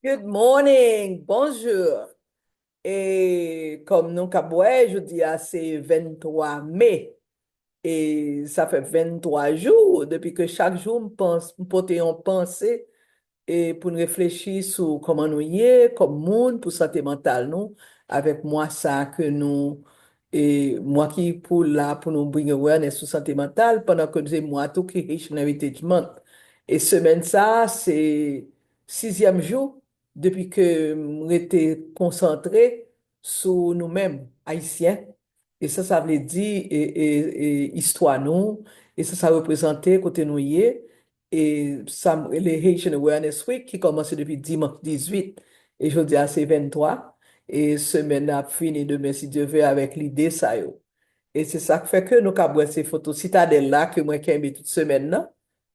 Good morning, bonjour. Et comme nous caboué, je dis c'est 23 mai. Et ça fait 23 jours depuis que chaque jour, me porte une pensée et pour nous réfléchir sur comment nous y est, comme monde, pour santé mentale, nous, avec moi, ça que nous, et moi qui pour là, pour nous bring awareness sur santé mentale, pendant que c'est moi tout qui Haitian Heritage Month. Et semaine ça, c'est sixième jour depuis que nous été concentré sur nous-mêmes, Haïtiens. Et ça veut dire et histoire nous, et ça représentait côté nous y est. Et ça, les Haitian Awareness Week qui commence depuis dimanche 18 et jeudi c'est 23. Et semaine a fini demain si Dieu veut avec l'idée ça yo. Et c'est ça qui fait que nous avons ces photos citadelles là que moi qui aime toute semaine là.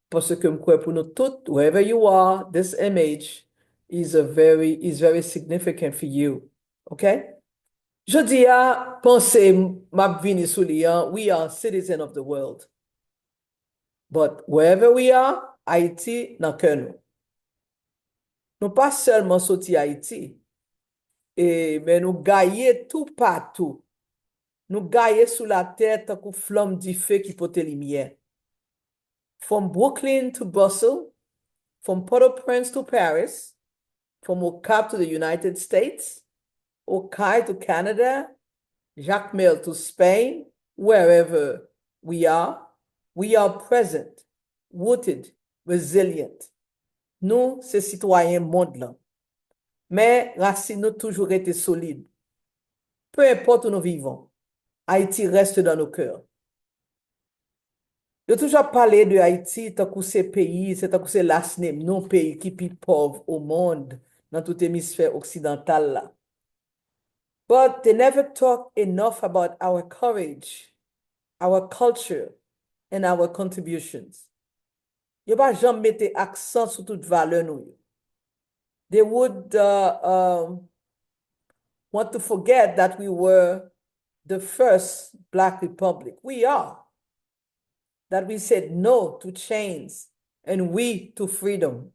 Parce que moi pour nous toutes, wherever you are, this image is very significant for you. Okay? Je dis à penser m'a vini sous liant, we are citizens of the world. But wherever we are, Haïti nan ke nou. Nou pas seulement sorti Haïti, mais nous gagne tout partout. Nous gagne sous la tête comme flamme du feu qui porte lumière. From Brooklyn to Brussels, from Port-au-Prince to Paris, from Au Cap to the United States, Okai to Canada, Jacmel to Spain, wherever we are present, rooted, resilient. Nous, ces citoyens monde là. Mais racines nous toujours été solides. Peu importe où nous vivons, Haïti reste dans nos cœurs. Je toujours parlé de Haïti tant que c'est pays, c'est tant que c'est l'asnem, non pays qui plus pauvre au monde, dans tout hémisphère occidental là. But they never talk enough about our courage, our culture, and our contributions. Yo pas jamais mettre accent sur toute valeur nous. They would want to forget that we were the first Black Republic. We are. That we said no to chains and we to freedom.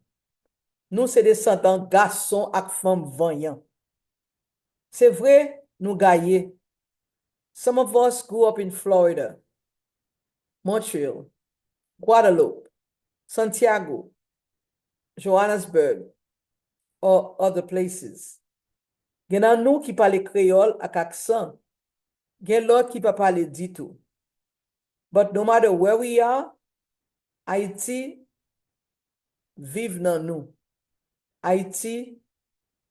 Nous, c'est descendants garçons et femmes vaillants. C'est vrai, nous gagnons. Some of us grew up in Florida, Montreal, Guadeloupe, Santiago, Johannesburg, or other places. Gen nan nous qui parle créole avec accent. Gen l'autre qui ne parle du tout. But no matter where we are, Haïti vive nan nous. Haïti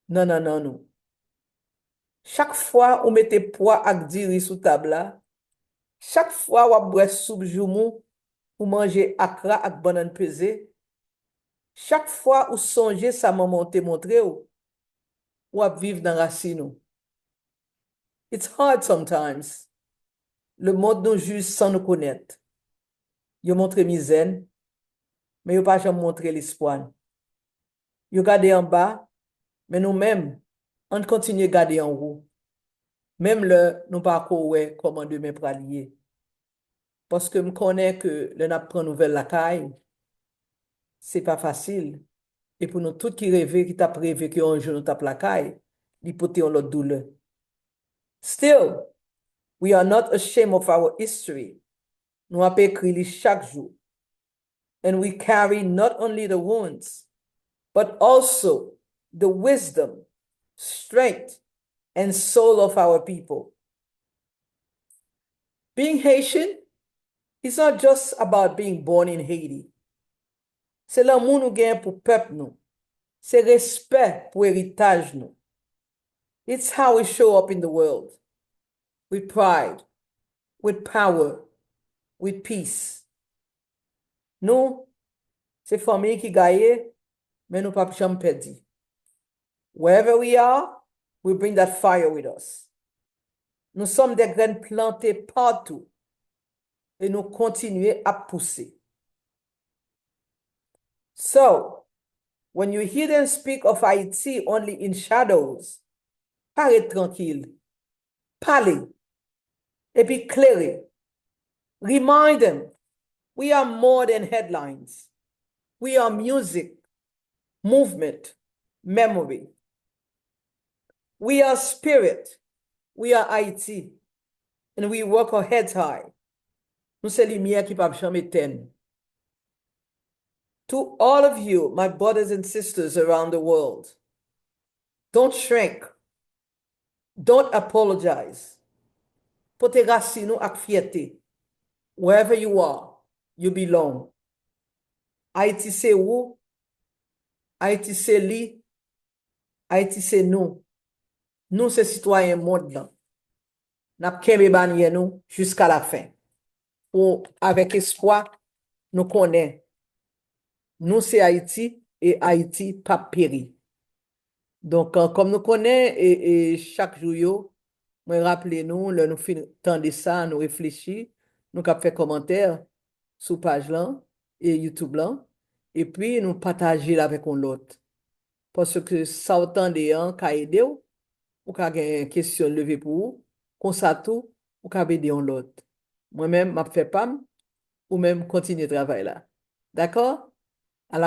nan nous. Chaque fois ou mettez poids ak diri sous table chaque fois ou boire soupe joumou ou manger akra ak banane pesée, chaque fois ou songer sa maman te montre ou ap vivre dans racine. It's hard sometimes. Le monde nous juge sans nous connaître. Yo montre misère, mais yo pas jamais montré l'espoir. Yo gade en bas, mais nous-mêmes, on continue garder en haut. Même le, nous pas ouais comment demain pralier. Parce que je connais que le n'a prend nouvelle la caille, c'est pas facile. Et pour nous tous qui rêvent, qui t'a rêvé qu'un jour nous tape la caille, l'hypothèse on l'autre douleur. Still, we are not ashamed of our history. Nous avons écrit chaque jour. And we carry not only the wounds, but also the wisdom, strength, and soul of our people. Being Haitian is not just about being born in Haiti. C'est l'amour nous gagne pour peuple nous. C'est respect pour héritage nous. It's how we show up in the world. With pride, with power, with peace. Nous, c'est famille qui gagne, mais nous pas jamais perdu. Wherever we are, we bring that fire with us. Nous sommes des graines plantées partout et nous continuons à pousser. So, when you hear them speak of Haiti only in shadows, parez tranquille, parlez, et puis clairez. Remind them, we are more than headlines. We are music, movement, memory. We are spirit. We are Haïti. And we work our heads high. Nous c'est lumière qui peut jamais éteindre. To all of you, my brothers and sisters around the world, don't shrink. Don't apologize. Pote racine nou ak fierté. Wherever you are, you belong. Haïti c'est où? Haïti c'est li. Haïti c'est nous. Nous c'est citoyens monde là. N'a kembe bannière nous jusqu'à la fin. Ou avec espoir, nous connaissons. Nous c'est Haïti et Haïti pas péri. Donc, comme nous connaissons et chaque jour, moi rappelez-nous, là, nous tendez ça, nous réfléchissons, nous cap fait commentaire sur page là et YouTube là, et puis nous partager avec l'autre. Parce que ça autant de gens qui aidé ou qui a une question levée pour vous, comme ça tout, ou qui aider l'autre. Moi-même, m'a fait pas ou même continuer le travail là. D'accord?